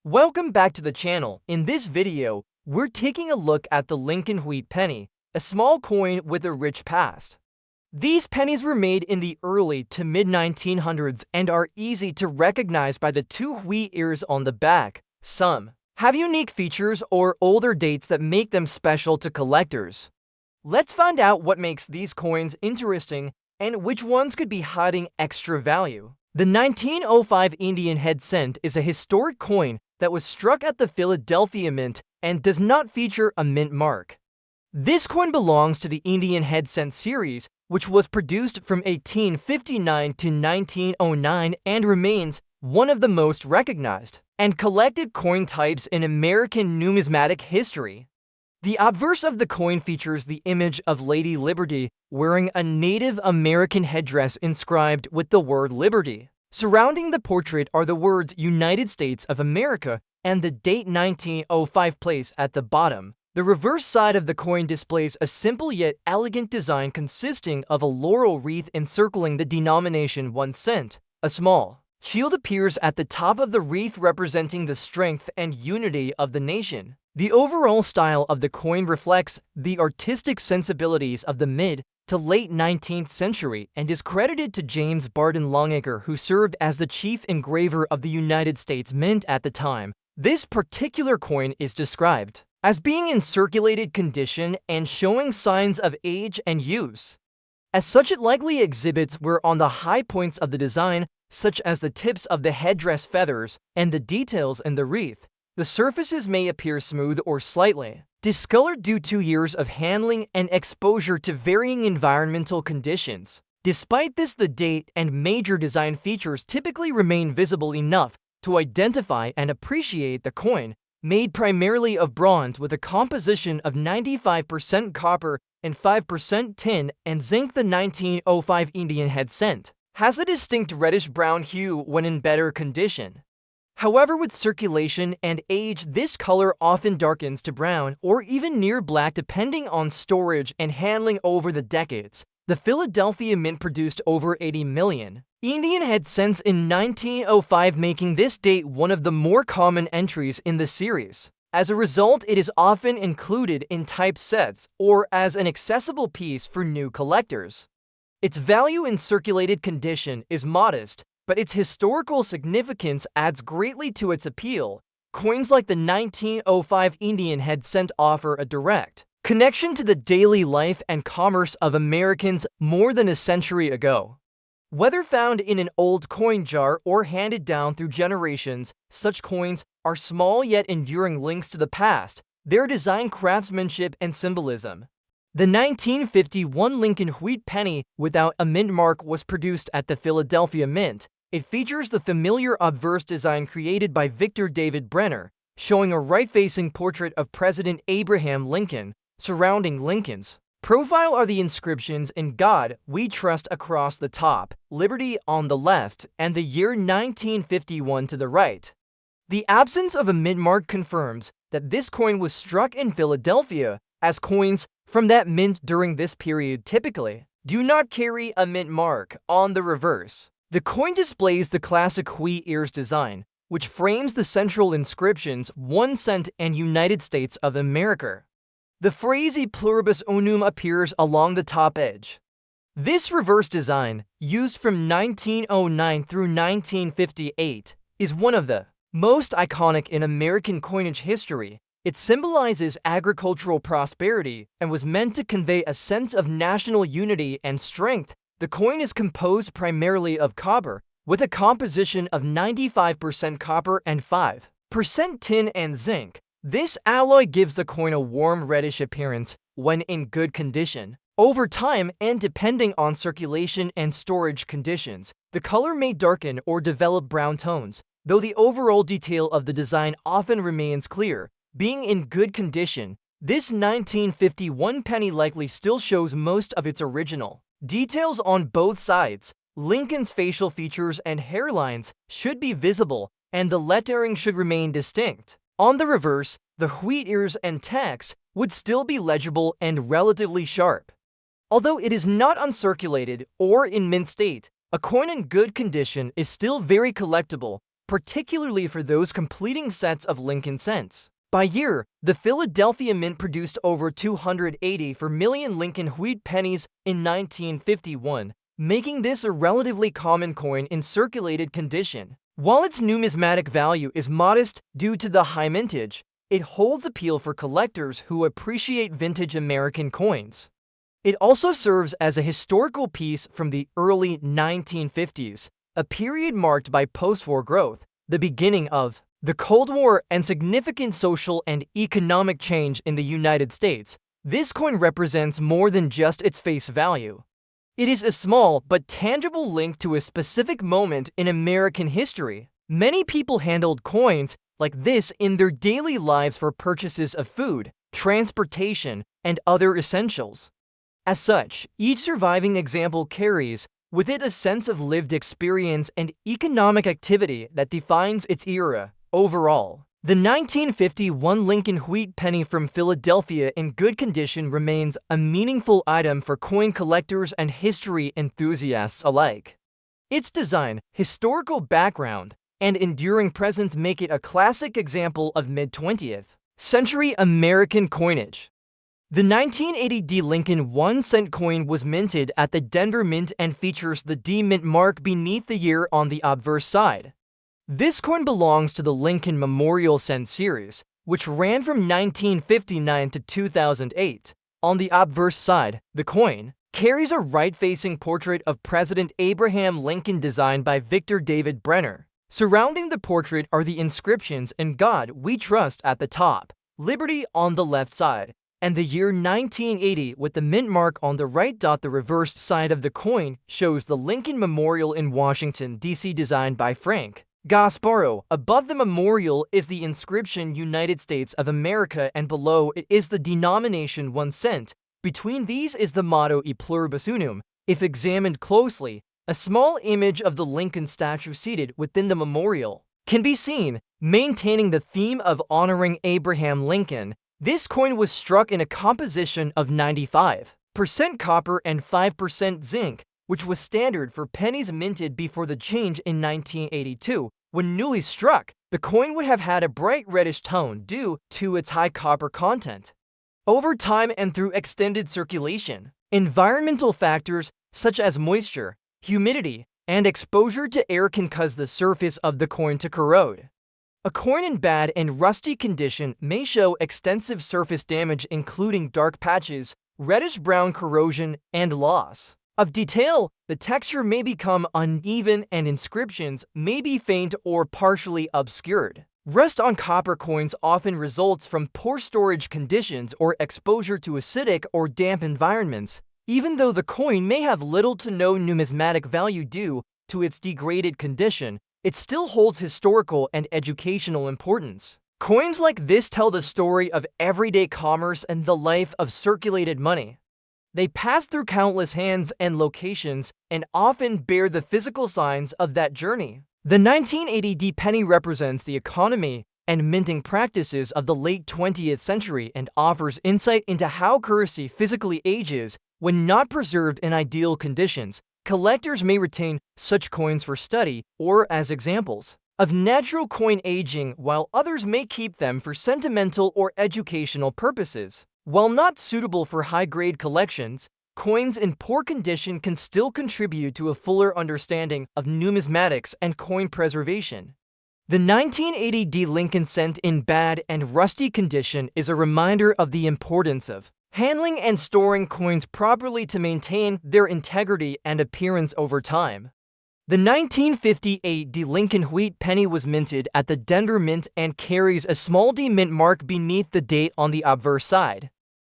Welcome back to the channel. In this video, we're taking a look at the Lincoln Wheat Penny, a small coin with a rich past. These pennies were made in the early to mid-1900s and are easy to recognize by the two wheat ears on the back. Some have unique features or older dates that make them special to collectors. Let's find out what makes these coins interesting and which ones could be hiding extra value. The 1905 Indian head cent is a historic coin that was struck at the Philadelphia Mint and does not feature a mint mark. This coin belongs to the Indian head cent series, which was produced from 1859 to 1909 and remains one of the most recognized and collected coin types in American numismatic history. The obverse of the coin features the image of Lady Liberty wearing a Native American headdress inscribed with the word Liberty. Surrounding the portrait are the words United States of America and the date 1905 placed at the bottom. The reverse side of the coin displays a simple yet elegant design consisting of a laurel wreath encircling the denomination 1 cent. A small shield appears at the top of the wreath representing the strength and unity of the nation. The overall style of the coin reflects the artistic sensibilities of the mid to late 19th century and is credited to James Barton Longacre, who served as the chief engraver of the United States Mint at the time. This particular coin is described as being in circulated condition and showing signs of age and use. As such, it likely exhibits wear on the high points of the design, such as the tips of the headdress feathers and the details in the wreath. The surfaces may appear smooth or slightly discolored due to years of handling and exposure to varying environmental conditions. Despite this, the date and major design features typically remain visible enough to identify and appreciate the coin, made primarily of bronze with a composition of 95% copper and 5% tin and zinc. The 1905 Indian head cent has a distinct reddish-brown hue when in better condition. However, with circulation and age, this color often darkens to brown or even near black depending on storage and handling over the decades. The Philadelphia Mint produced over 80 million Indian head cents in 1905, making this date one of the more common entries in the series. As a result, it is often included in type sets or as an accessible piece for new collectors. Its value in circulated condition is modest, but its historical significance adds greatly to its appeal. Coins like the 1905 Indian head cent offer a direct connection to the daily life and commerce of Americans more than a century ago. Whether found in an old coin jar or handed down through generations, such coins are small yet enduring links to the past, their design, craftsmanship, and symbolism. The 1951 Lincoln Wheat Penny without a mint mark was produced at the Philadelphia Mint. It features the familiar obverse design created by Victor David Brenner, showing a right-facing portrait of President Abraham Lincoln. Surrounding Lincoln's profile are the inscriptions "In God We Trust" across the top, "Liberty" on the left, and the year 1951 to the right. The absence of a mint mark confirms that this coin was struck in Philadelphia, as coins from that mint during this period typically do not carry a mint mark. On the reverse, the coin displays the classic wheat ears design, which frames the central inscriptions 1 cent and United States of America. The phrase "E pluribus unum" appears along the top edge. This reverse design, used from 1909 through 1958, is one of the most iconic in American coinage history. It symbolizes agricultural prosperity and was meant to convey a sense of national unity and strength. The coin is composed primarily of copper, with a composition of 95% copper and 5% tin and zinc. This alloy gives the coin a warm reddish appearance when in good condition. Over time, and depending on circulation and storage conditions, the color may darken or develop brown tones, though the overall detail of the design often remains clear. Being in good condition, this 1951 penny likely still shows most of its original details on both sides. Lincoln's facial features and hairlines should be visible, and the lettering should remain distinct. On the reverse, the wheat ears and text would still be legible and relatively sharp. Although it is not uncirculated or in mint state, a coin in good condition is still very collectible particularly for those completing sets of Lincoln cents. By year, the Philadelphia Mint produced over 284 million Lincoln wheat pennies in 1951, making this a relatively common coin in circulated condition. While its numismatic value is modest due to the high mintage, it holds appeal for collectors who appreciate vintage American coins. It also serves as a historical piece from the early 1950s, a period marked by post-war growth, the beginning of the Cold War, and significant social and economic change in the United States. This coin represents more than just its face value. It is a small but tangible link to a specific moment in American history. Many people handled coins like this in their daily lives for purchases of food, transportation, and other essentials. As such, each surviving example carries with it a sense of lived experience and economic activity that defines its era. Overall, the 1951 Lincoln wheat penny from Philadelphia in good condition remains a meaningful item for coin collectors and history enthusiasts alike. Its design, historical background, and enduring presence make it a classic example of mid-20th century American coinage. The 1980 D. Lincoln 1-cent coin was minted at the Denver Mint and features the D Mint mark beneath the year on the obverse side. This coin belongs to the Lincoln Memorial Cent series, which ran from 1959 to 2008. On the obverse side, the coin carries a right-facing portrait of President Abraham Lincoln designed by Victor David Brenner. Surrounding the portrait are the inscriptions "In God We Trust" at the top, "Liberty" on the left side, and the year 1980 with the mint mark on the right. The reversed side of the coin shows the Lincoln Memorial in Washington, D.C. designed by Frank Gasparo. Above the memorial is the inscription "United States of America" and below it is the denomination 1 cent. Between these is the motto "E pluribus unum." If examined closely, a small image of the Lincoln statue seated within the memorial can be seen, maintaining the theme of honoring Abraham Lincoln. This coin was struck in a composition of 95% copper and 5% zinc, which was standard for pennies minted before the change in 1982. When newly struck, the coin would have had a bright reddish tone due to its high copper content. Over time and through extended circulation, environmental factors such as moisture, humidity, and exposure to air can cause the surface of the coin to corrode. A coin in bad and rusty condition may show extensive surface damage, including dark patches, reddish-brown corrosion, and loss of detail. The texture may become uneven and inscriptions may be faint or partially obscured. Rust on copper coins often results from poor storage conditions or exposure to acidic or damp environments. Even though the coin may have little to no numismatic value due to its degraded condition, it still holds historical and educational importance. Coins like this tell the story of everyday commerce and the life of circulated money. They pass through countless hands and locations and often bear the physical signs of that journey. The 1980 D penny represents the economy and minting practices of the late 20th century and offers insight into how currency physically ages when not preserved in ideal conditions. Collectors may retain such coins for study or as examples of natural coin aging, while others may keep them for sentimental or educational purposes. While not suitable for high-grade collections, coins in poor condition can still contribute to a fuller understanding of numismatics and coin preservation. The 1980 D Lincoln cent in bad and rusty condition is a reminder of the importance of handling and storing coins properly to maintain their integrity and appearance over time. The 1958 D Lincoln wheat penny was minted at the Denver Mint and carries a small D mint mark beneath the date on the obverse side.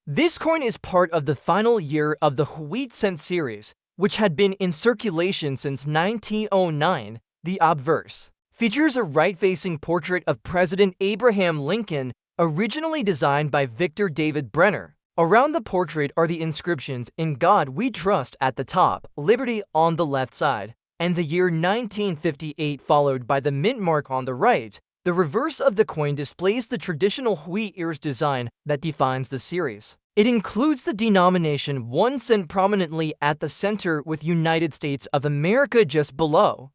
This coin is part of the final year of the wheat cent series, which had been in circulation since 1909. The obverse features a right-facing portrait of President Abraham Lincoln, originally designed by Victor David Brenner. Around the portrait are the inscriptions "In God We Trust" at the top, "Liberty" on the left side, and the year 1958 followed by the mint mark on the right. The reverse of the coin displays the traditional wheat ears design that defines the series. It includes the denomination 1 cent prominently at the center with United States of America just below.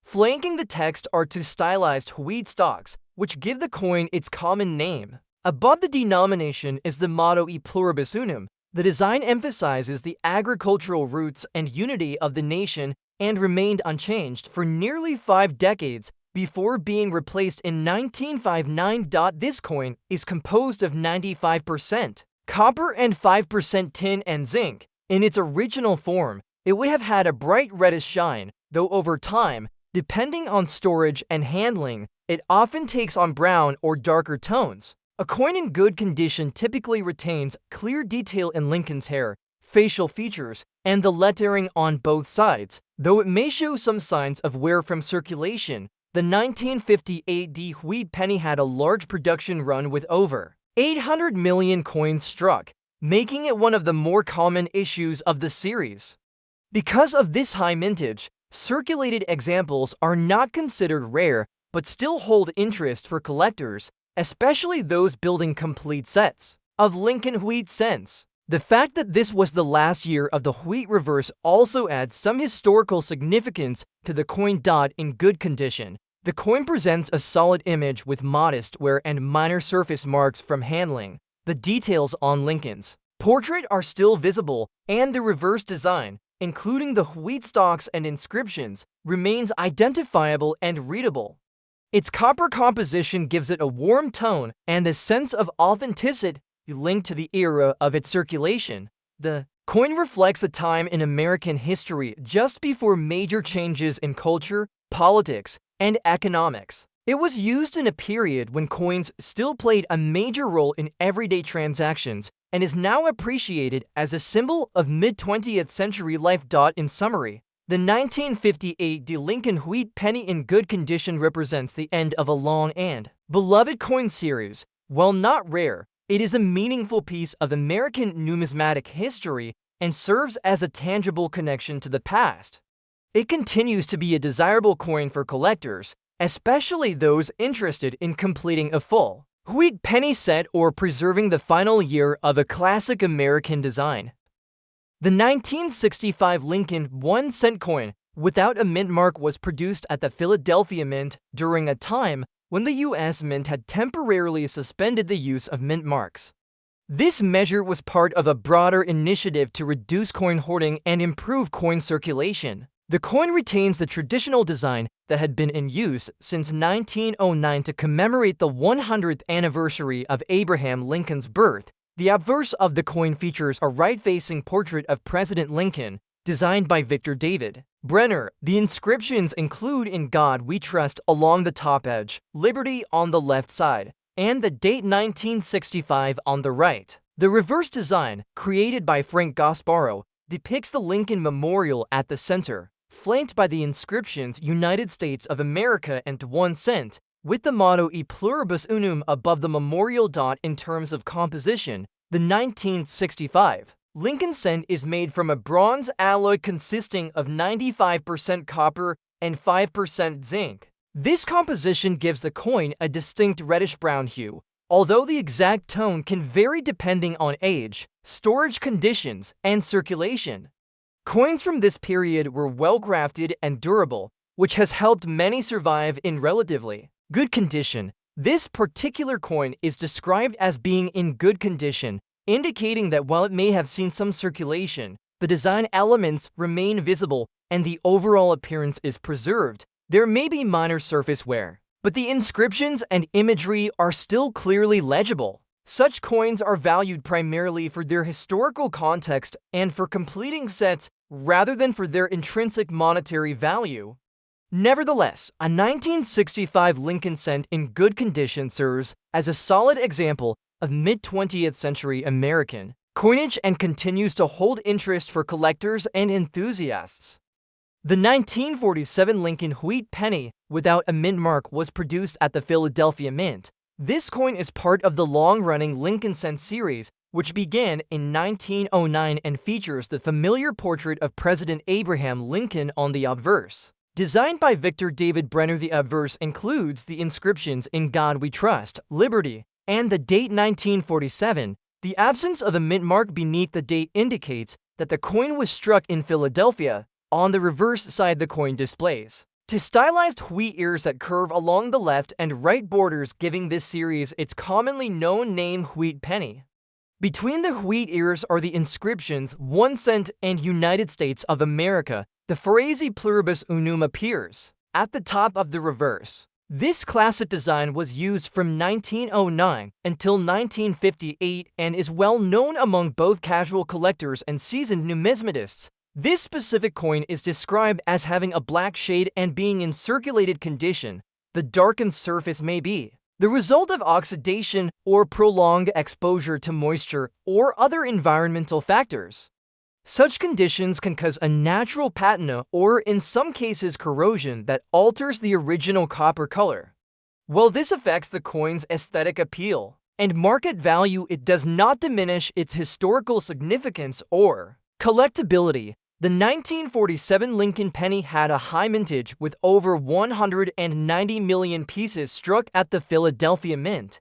Flanking the text are two stylized wheat stalks, which give the coin its common name. Above the denomination is the motto E pluribus unum. The design emphasizes the agricultural roots and unity of the nation and remained unchanged for nearly 5 decades before being replaced in 1959. This coin is composed of 95% copper and 5% tin and zinc. In its original form, it would have had a bright reddish shine, though over time, depending on storage and handling, it often takes on brown or darker tones. A coin in good condition typically retains clear detail in Lincoln's hair, facial features, and the lettering on both sides, though it may show some signs of wear from circulation. The 1950 AD wheat penny had a large production run with over 800 million coins struck, making it one of the more common issues of the series. Because of this high mintage, circulated examples are not considered rare but still hold interest for collectors, especially those building complete sets of Lincoln wheat cents. The fact that this was the last year of the wheat reverse also adds some historical significance to the coin. In good condition, the coin presents a solid image with modest wear and minor surface marks from handling. The details on Lincoln's portrait are still visible, and the reverse design, including the wheat stalks and inscriptions, remains identifiable and readable. Its copper composition gives it a warm tone and a sense of authenticity linked to the era of its circulation. The coin reflects a time in American history just before major changes in culture, politics, and economics. It was used in a period when coins still played a major role in everyday transactions and is now appreciated as a symbol of mid-20th century life. In summary, the 1958 Lincoln wheat penny in good condition represents the end of a long and beloved coin series. While not rare, it is a meaningful piece of American numismatic history and serves as a tangible connection to the past. It continues to be a desirable coin for collectors, especially those interested in completing a full wheat penny set or preserving the final year of a classic American design. The 1965 Lincoln 1-cent coin without a mint mark was produced at the Philadelphia Mint during a time when the U.S. Mint had temporarily suspended the use of mint marks. This measure was part of a broader initiative to reduce coin hoarding and improve coin circulation. The coin retains the traditional design that had been in use since 1909 to commemorate the 100th anniversary of Abraham Lincoln's birth. The obverse of the coin features a right-facing portrait of President Lincoln, designed by Victor David Brenner. The inscriptions include "In God We Trust" along the top edge, "Liberty" on the left side, and the date 1965 on the right. The reverse design, created by Frank Gasparo, depicts the Lincoln Memorial at the center, flanked by the inscriptions "United States of America" and 1 cent, with the motto "E pluribus unum" above the memorial. In terms of composition, the 1965 Lincoln cent is made from a bronze alloy consisting of 95% copper and 5% zinc. This composition gives the coin a distinct reddish-brown hue, although the exact tone can vary depending on age, storage conditions, and circulation. Coins from this period were well-crafted and durable, which has helped many survive in relatively good condition. This particular coin is described as being in good condition, indicating that while it may have seen some circulation, the design elements remain visible and the overall appearance is preserved. There may be minor surface wear, but the inscriptions and imagery are still clearly legible. Such coins are valued primarily for their historical context and for completing sets rather than for their intrinsic monetary value. Nevertheless, a 1965 Lincoln cent in good condition serves as a solid example of mid-20th century American coinage and continues to hold interest for collectors and enthusiasts. The 1947 Lincoln wheat penny without a mint mark was produced at the Philadelphia Mint. This coin is part of the long-running Lincoln cent series, which began in 1909 and features the familiar portrait of President Abraham Lincoln on the obverse. Designed by Victor David Brenner, the obverse includes the inscriptions "In God We Trust," "Liberty," and the date 1947. The absence of a mint mark beneath the date indicates that the coin was struck in Philadelphia. On the reverse side, the coin displays to stylized wheat ears that curve along the left and right borders, giving this series its commonly known name wheat penny. Between the wheat ears are the inscriptions 1 cent and United States of America. The phrase pluribus unum appears at the top of the reverse. This classic design was used from 1909 until 1958 and is well known among both casual collectors and seasoned numismatists. This specific coin is described as having a black shade and being in circulated condition. The darkened surface may be the result of oxidation or prolonged exposure to moisture or other environmental factors. Such conditions can cause a natural patina or, in some cases, corrosion that alters the original copper color. While this affects the coin's aesthetic appeal and market value, it does not diminish its historical significance or collectability. The 1947 Lincoln penny had a high mintage with over 190 million pieces struck at the Philadelphia Mint.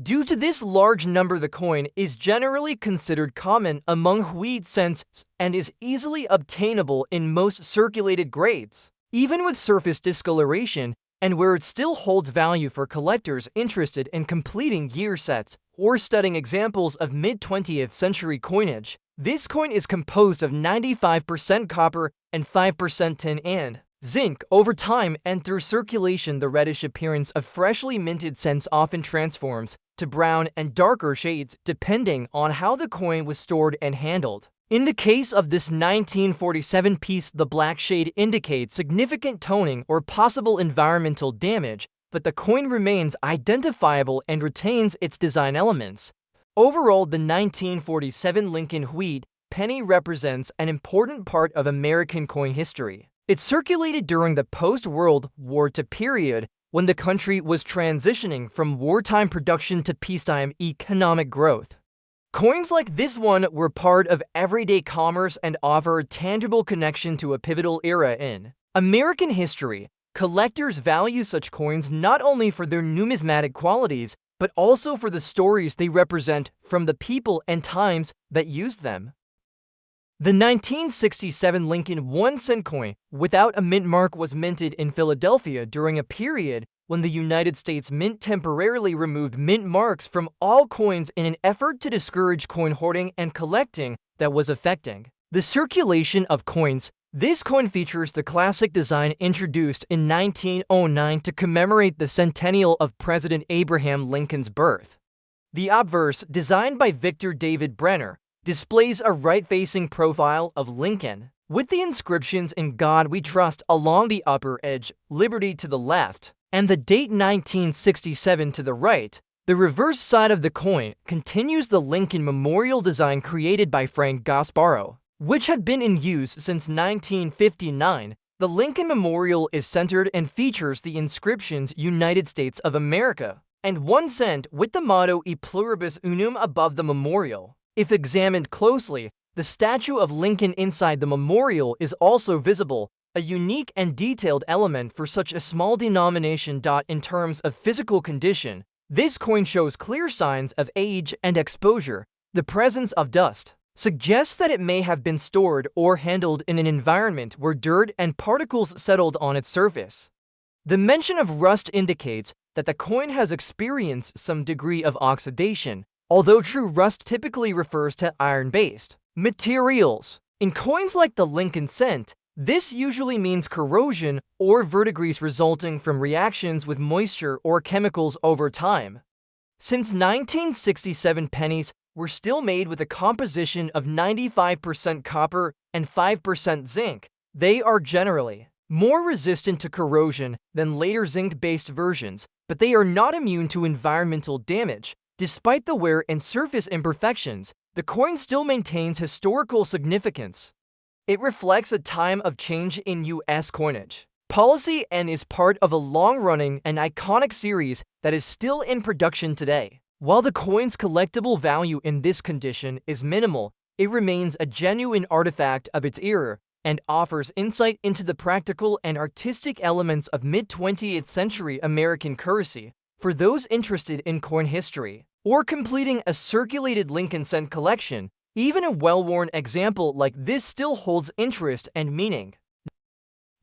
Due to this large number, the coin is generally considered common among wheat cents and is easily obtainable in most circulated grades, even with surface discoloration, and where it still holds value for collectors interested in completing year sets or studying examples of mid-20th century coinage. This coin is composed of 95% copper and 5% tin and zinc. Over time and through circulation, the reddish appearance of freshly minted cents often transforms to brown and darker shades depending on how the coin was stored and handled. In the case of this 1947 piece, the black shade indicates significant toning or possible environmental damage, but the coin remains identifiable and retains its design elements. Overall, the 1947 Lincoln wheat penny represents an important part of American coin history. It circulated during the post-World War II period when the country was transitioning from wartime production to peacetime economic growth. Coins like this one were part of everyday commerce and offer a tangible connection to a pivotal era in American history. Collectors value such coins not only for their numismatic qualities, but also for the stories they represent from the people and times that used them. The 1967 Lincoln 1 cent coin without a mint mark was minted in Philadelphia during a period when the United States Mint temporarily removed mint marks from all coins in an effort to discourage coin hoarding and collecting that was affecting the circulation of coins. This coin features the classic design introduced in 1909 to commemorate the centennial of President Abraham Lincoln's birth. The obverse, designed by Victor David Brenner, displays a right-facing profile of Lincoln, with the inscriptions "In God We Trust" along the upper edge, "Liberty" to the left, and the date 1967 to the right. The reverse side of the coin continues the Lincoln Memorial design created by Frank Gasparro, which had been in use since 1959. The Lincoln Memorial is centered and features the inscriptions "United States of America" and 1 cent with the motto "E pluribus unum" above the memorial. If examined closely, the statue of Lincoln inside the memorial is also visible, a unique and detailed element for such a small denomination. In terms of physical condition, this coin shows clear signs of age and exposure. The presence of dust suggests that it may have been stored or handled in an environment where dirt and particles settled on its surface. The mention of rust indicates that the coin has experienced some degree of oxidation, although true rust typically refers to iron-based materials. In coins like the Lincoln cent, this usually means corrosion or verdigris resulting from reactions with moisture or chemicals over time. Since 1967, pennies were still made with a composition of 95% copper and 5% zinc. They are generally more resistant to corrosion than later zinc-based versions, but they are not immune to environmental damage. Despite the wear and surface imperfections, the coin still maintains historical significance. It reflects a time of change in U.S. coinage policy and is part of a long-running and iconic series that is still in production today. While the coin's collectible value in this condition is minimal, it remains a genuine artifact of its era and offers insight into the practical and artistic elements of mid-20th century American currency. For those interested in coin history or completing a circulated Lincoln cent collection, even a well-worn example like this still holds interest and meaning.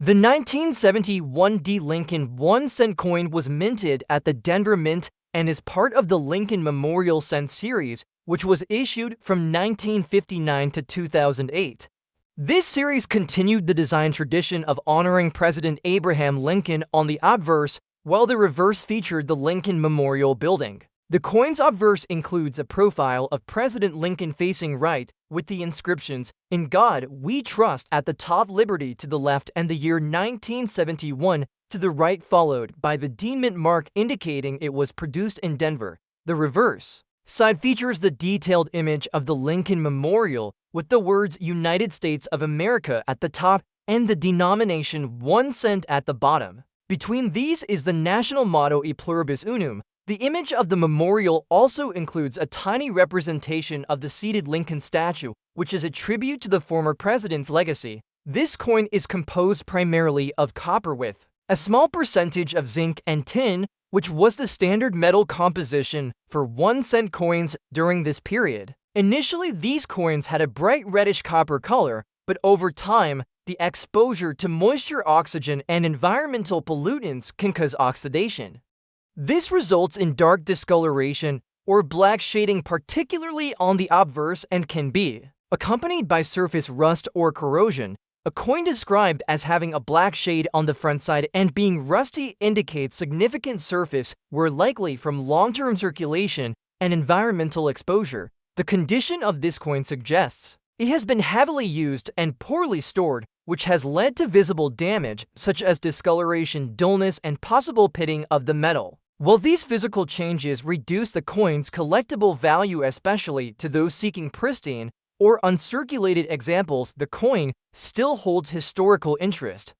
The 1971 D. Lincoln 1-cent coin was minted at the Denver Mint and is part of the Lincoln Memorial Cent series, which was issued from 1959 to 2008. This series continued the design tradition of honoring President Abraham Lincoln on the obverse, while the reverse featured the Lincoln Memorial Building. The coin's obverse includes a profile of President Lincoln facing right, with the inscriptions, "In God We Trust" at the top, "Liberty" to the left, and the year 1971 to the right, followed by the D Mint mark indicating it was produced in Denver. The reverse side features the detailed image of the Lincoln Memorial, with the words "United States of America" at the top and the denomination 1 cent at the bottom. Between these is the national motto "E Pluribus Unum." The image of the memorial also includes a tiny representation of the seated Lincoln statue, which is a tribute to the former president's legacy. This coin is composed primarily of copper with a small percentage of zinc and tin, which was the standard metal composition for 1-cent coins during this period. Initially, these coins had a bright reddish copper color, but over time, the exposure to moisture, oxygen, and environmental pollutants can cause oxidation. This results in dark discoloration or black shading, particularly on the obverse, and can be accompanied by surface rust or corrosion. A coin described as having a black shade on the front side and being rusty indicates significant surface wear, likely from long-term circulation and environmental exposure. The condition of this coin suggests it has been heavily used and poorly stored, which has led to visible damage such as discoloration, dullness, and possible pitting of the metal. While these physical changes reduce the coin's collectible value, especially to those seeking pristine or uncirculated examples, the coin still holds historical interest.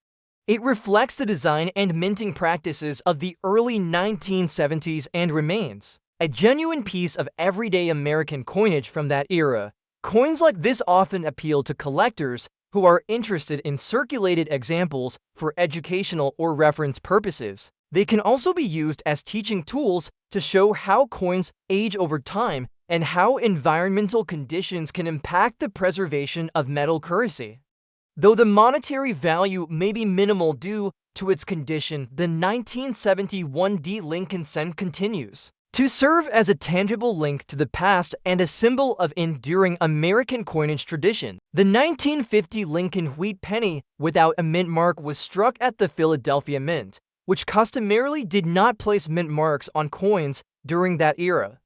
It reflects the design and minting practices of the early 1970s and remains a genuine piece of everyday American coinage from that era. Coins like this often appeal to collectors who are interested in circulated examples for educational or reference purposes. They can also be used as teaching tools to show how coins age over time and how environmental conditions can impact the preservation of metal currency. Though the monetary value may be minimal due to its condition, the 1971 D. Lincoln cent continues to serve as a tangible link to the past and a symbol of enduring American coinage tradition. The 1950 Lincoln wheat penny without a mint mark was struck at the Philadelphia Mint, which customarily did not place mint marks on coins during that era.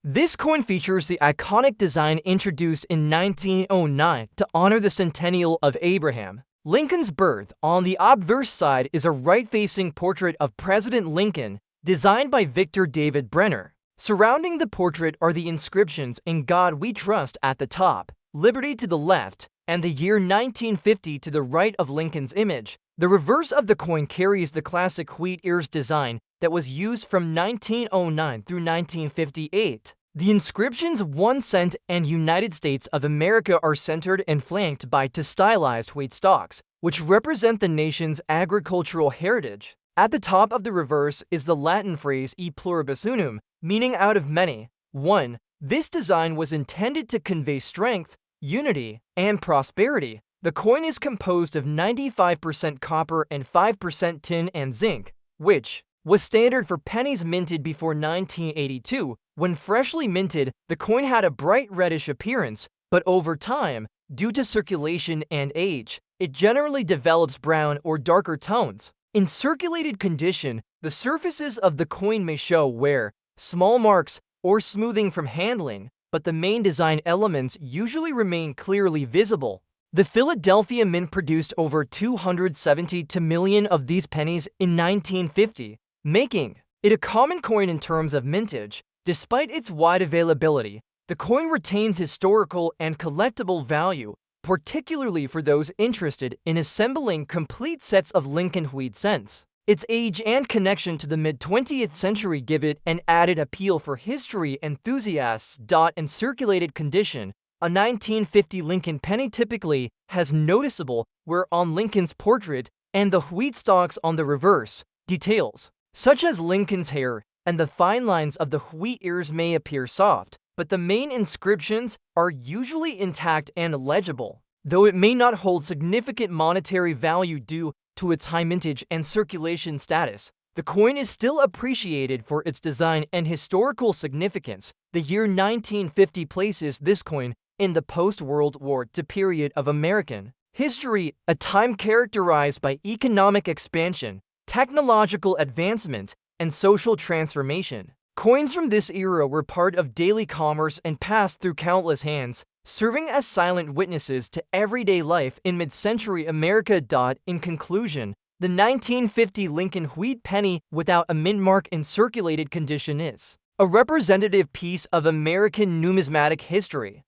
This coin features the iconic design introduced in 1909 to honor the centennial of Abraham Lincoln's birth. On the obverse side is a right-facing portrait of President Lincoln, designed by Victor David Brenner. Surrounding the portrait are the inscriptions "In God We Trust" at the top, "Liberty" to the left, and the year 1950 to the right of Lincoln's image. The reverse of the coin carries the classic wheat ears design that was used from 1909 through 1958. The inscriptions 1 cent and United States of America are centered and flanked by two stylized wheat stalks, which represent the nation's agricultural heritage. At the top of the reverse is the Latin phrase "E Pluribus Unum," meaning "out of many, one." This design was intended to convey strength, unity, and prosperity. The coin is composed of 95% copper and 5% tin and zinc, which was standard for pennies minted before 1982. When freshly minted, the coin had a bright reddish appearance, but over time, due to circulation and age, it generally develops brown or darker tones. In circulated condition, the surfaces of the coin may show wear, small marks, or smoothing from handling, but the main design elements usually remain clearly visible. The Philadelphia Mint produced over 272 million of these pennies in 1950, making it a common coin in terms of mintage. Despite its wide availability, the coin retains historical and collectible value, particularly for those interested in assembling complete sets of Lincoln wheat cents. Its age and connection to the mid-20th century give it an added appeal for history enthusiasts. In circulated condition, a 1950 Lincoln penny typically has noticeable wear on Lincoln's portrait and the wheat stalks on the reverse. Details, such as Lincoln's hair and the fine lines of the wheat ears, may appear soft, but the main inscriptions are usually intact and legible. Though it may not hold significant monetary value due to its high mintage and circulation status, the coin is still appreciated for its design and historical significance. The year 1950 places this coin in the post-World War II period of American history, a time characterized by economic expansion, technological advancement, and social transformation. Coins from this era were part of daily commerce and passed through countless hands, serving as silent witnesses to everyday life in mid-century America. In conclusion, the 1950 Lincoln wheat penny without a mint mark in circulated condition is a representative piece of American numismatic history.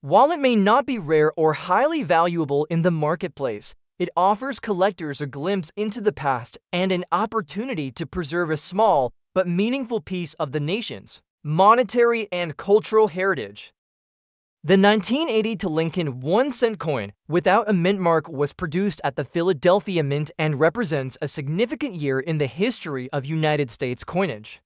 While it may not be rare or highly valuable in the marketplace, it offers collectors a glimpse into the past and an opportunity to preserve a small but meaningful piece of the nation's monetary and cultural heritage. The 1980 Lincoln 1-cent coin without a mint mark was produced at the Philadelphia Mint and represents a significant year in the history of United States coinage.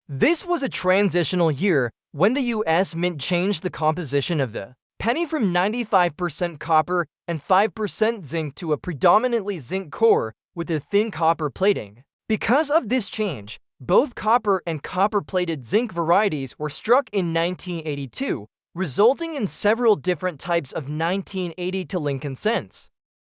This was a transitional year when the U.S. Mint changed the composition of the penny from 95% copper and 5% zinc to a predominantly zinc core with a thin copper plating. Because of this change, both copper and copper-plated zinc varieties were struck in 1982, resulting in several different types of 1980 Lincoln cents.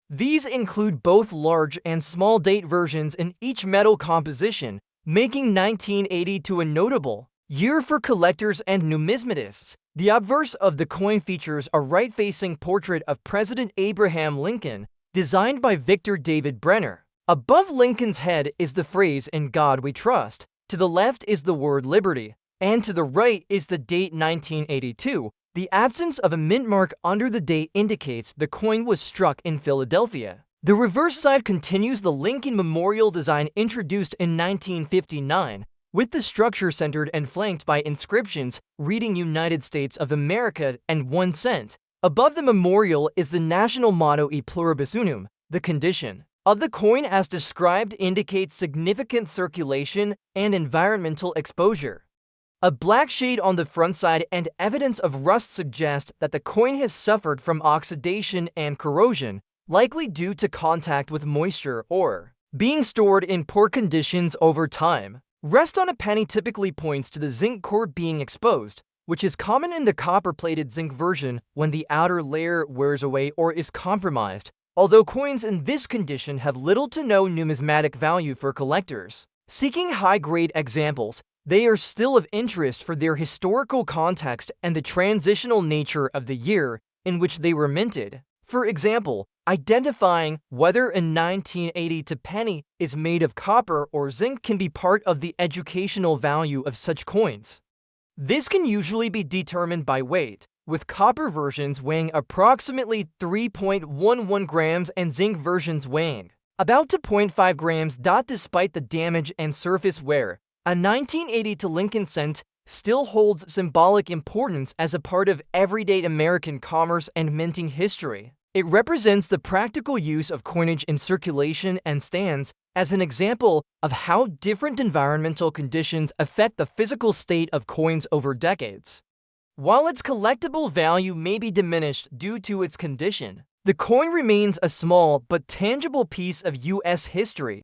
These include both large and small date versions in each metal composition, making 1980 a notable year for collectors and numismatists. The obverse of the coin features a right-facing portrait of President Abraham Lincoln, designed by Victor David Brenner. Above Lincoln's head is the phrase "In God We Trust," to the left is the word "Liberty," and to the right is the date 1982. The absence of a mint mark under the date indicates the coin was struck in Philadelphia. The reverse side continues the Lincoln Memorial design introduced in 1959, with the structure centered and flanked by inscriptions reading United States of America and 1 cent. Above the memorial is the national motto E pluribus unum. The condition of the coin as described indicates significant circulation and environmental exposure. A black shade on the front side and evidence of rust suggest that the coin has suffered from oxidation and corrosion, likely due to contact with moisture or being stored in poor conditions over time. Rest on a penny typically points to the zinc core being exposed, which is common in the copper-plated zinc version when the outer layer wears away or is compromised. Although coins in this condition have little to no numismatic value for collectors seeking high-grade examples, they are still of interest for their historical context and the transitional nature of the year in which they were minted. For example, identifying whether a 1980 penny is made of copper or zinc can be part of the educational value of such coins. This can usually be determined by weight, with copper versions weighing approximately 3.11 grams and zinc versions weighing about 2.5 grams. Despite the damage and surface wear, a 1980 Lincoln cent still holds symbolic importance as a part of everyday American commerce and minting history. It represents the practical use of coinage in circulation and stands as an example of how different environmental conditions affect the physical state of coins over decades. While its collectible value may be diminished due to its condition, the coin remains a small but tangible piece of U.S. history.